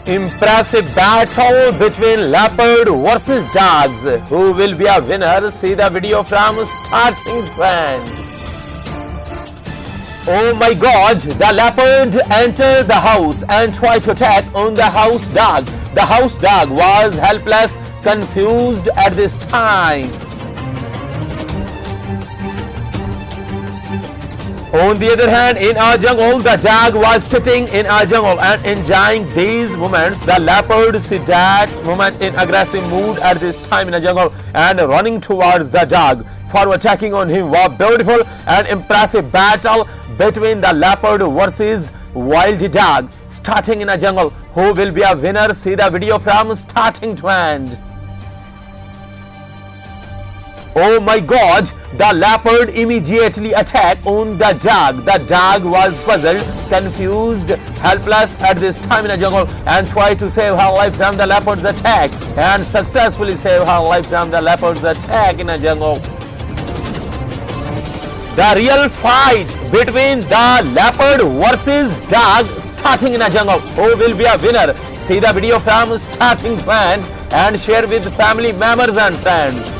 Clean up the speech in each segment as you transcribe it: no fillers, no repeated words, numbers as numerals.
Impressive battle between leopard versus dogs. Who will be a winner? See the video from starting to end. Oh my god, the leopard entered the house and tried to attack on the house dog. The house dog was helpless, confused at this time. On the other hand, in our jungle, the dog was sitting in our jungle and enjoying these moments. The leopard see that moment in aggressive mood at this time in a jungle and running towards the dog for attacking on him. Wow, beautiful and impressive battle between the leopard versus wild dog starting in a jungle. Who will be a winner? See the video from starting to end. Oh my god, the leopard immediately attacked on the dog. The dog was puzzled, confused, helpless at this time in a jungle and tried to save her life from the leopard's attack and successfully save her life from the leopard's attack in a jungle. The real fight between the leopard versus dog starting in a jungle. Who will be a winner? See the video from starting to end and share with family members and friends.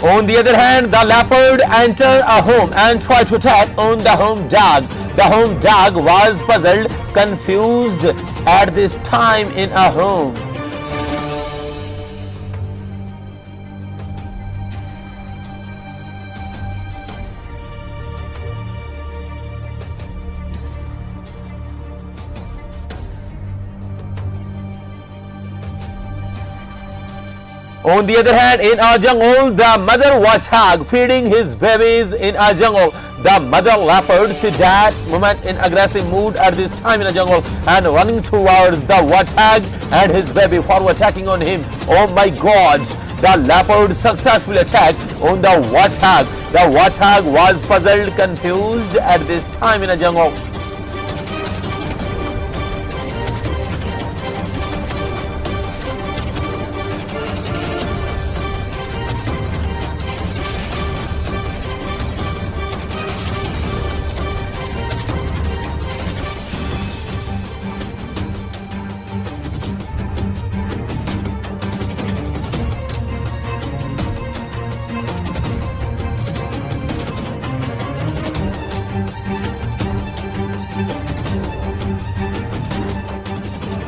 On the other hand, the leopard entered a home and tried to attack on the home dog. The home dog was puzzled, confused at this time in a home. On the other hand, in our jungle, the mother warthog feeding his babies in our jungle. The mother leopard see that moment in aggressive mood at this time in a jungle and running towards the warthog and his baby for attacking on him. Oh my god, the leopard successfully attacked on the warthog. The warthog was puzzled, confused at this time in a jungle.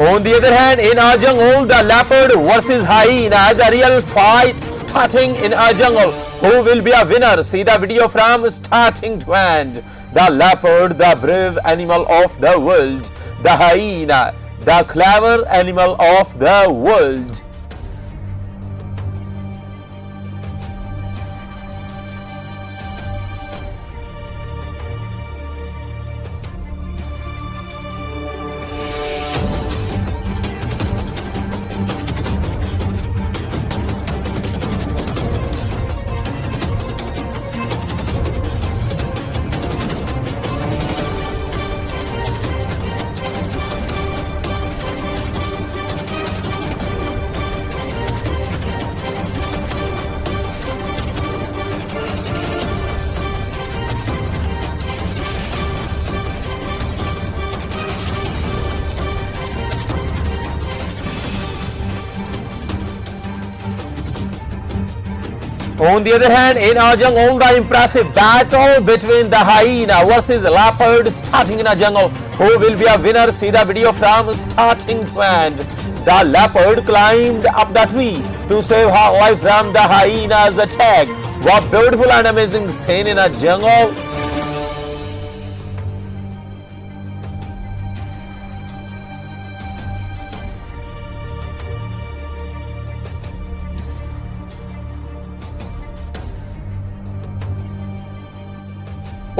On the other hand, in our jungle, the leopard versus hyena, the real fight starting in our jungle. Who will be a winner? See the video from starting to end. The leopard, the brave animal of the world. The hyena, the clever animal of the world. On the other hand, in our jungle, the impressive battle between the hyena versus leopard starting in a jungle. Who will be a winner? See the video from starting to end. The leopard climbed up the tree to save her life from the hyena's attack. What beautiful and amazing scene in a jungle.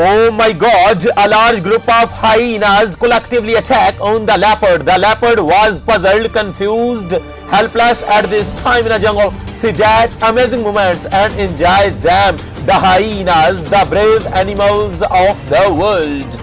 Oh my god, a large group of hyenas collectively attacked on the leopard. The leopard was puzzled, confused, helpless at this time in a jungle. See that amazing moments and enjoy them the hyenas, the brave animals of the world.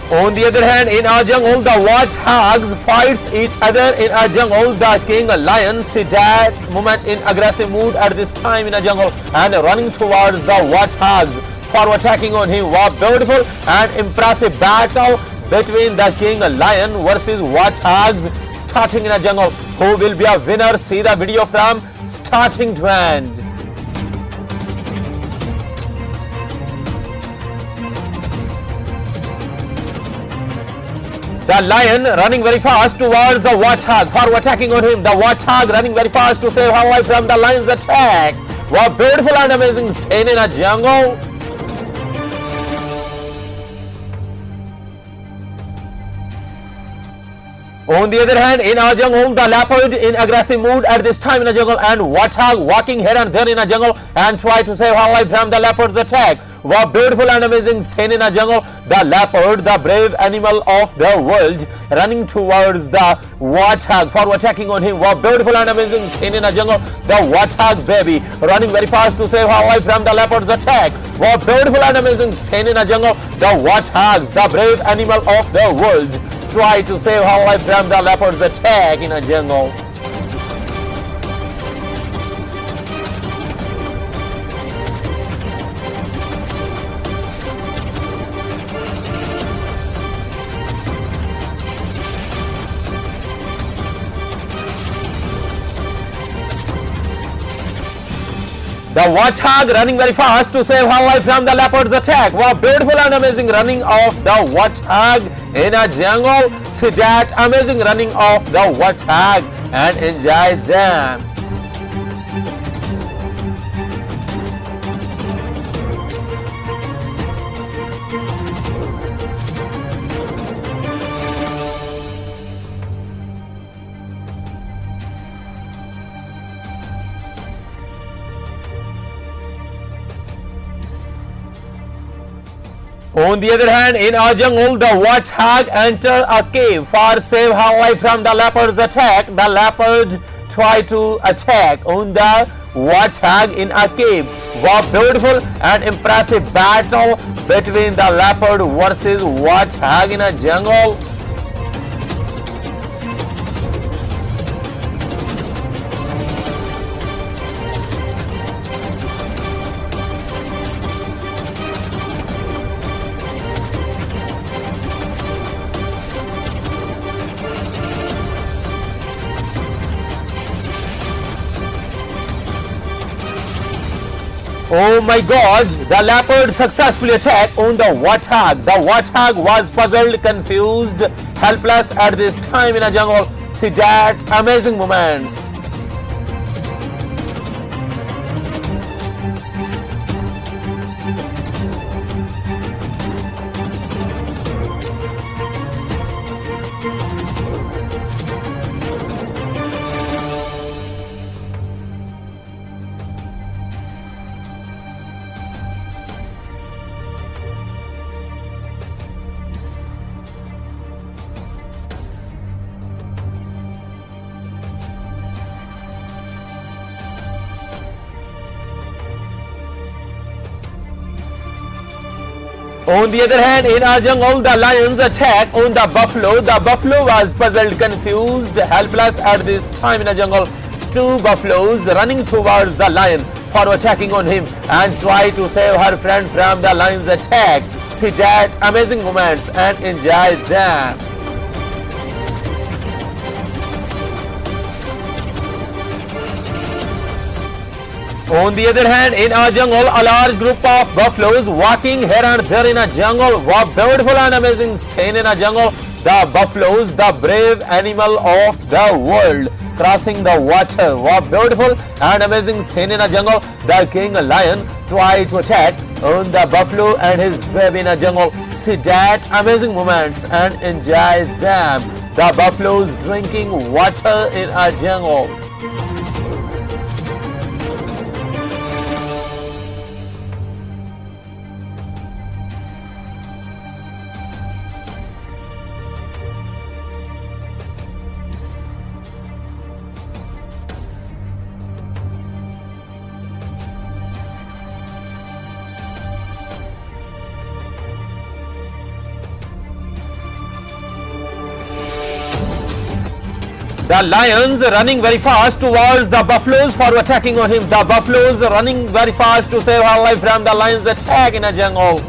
On the other hand, in our jungle, the warthogs fights each other in our jungle. The king lion Siddharth movement in aggressive mood at this time in a jungle and running towards the warthogs for attacking on him. Wow, beautiful and impressive battle between the king lion versus warthogs starting in a jungle. Who will be a winner? See the video from starting to end. The lion running very fast towards the warthog for attacking on him. The warthog running very fast to save her life from the lion's attack. What beautiful and amazing scene in a jungle. On the other hand, in our jungle, the leopard in aggressive mood at this time in a jungle and warthog walking here and there in a jungle and try to save her life from the leopard's attack. What beautiful and amazing scene in a jungle. The leopard, the brave animal of the world, running towards the warthog for attacking on him. What beautiful and amazing scene in a jungle. The warthog baby running very fast to save her life from the leopard's attack. What beautiful and amazing scene in a jungle. The warthogs, the brave animal of the world, try to save her life from the leopard's attack in a jungle. The warthog running very fast to save her life from the leopard's attack. Wow, beautiful and amazing running of the warthog in a jungle. See that amazing running of the warthog and enjoy them. On the other hand, in our jungle, the warthog enter a cave for save her life from the leopard's attack. The leopard try to attack on the warthog in a cave. Wow, beautiful and impressive battle between the leopard versus warthog in a jungle. Oh my God, the leopard successfully attacked on the warthog. The warthog was puzzled, confused, helpless at this time in a jungle. See that amazing moments. On the other hand, in our jungle, the lions attack on the buffalo. The buffalo was puzzled, confused, helpless at this time in a jungle. Two buffaloes running towards the lion for attacking on him and try to save her friend from the lion's attack. See that amazing moments and enjoy them. On the other hand, in our jungle, a large group of buffaloes walking here and there in a jungle. What beautiful and amazing scene in a jungle. The buffaloes, the brave animal of the world, crossing the water. What beautiful and amazing scene in a jungle. The king lion tried to attack on the buffalo and his baby in a jungle. See that amazing moments and enjoy them. The buffaloes drinking water in a jungle. The lions running very fast towards the buffaloes for attacking on him. The buffaloes running very fast to save her life from the lions' attack in a jungle.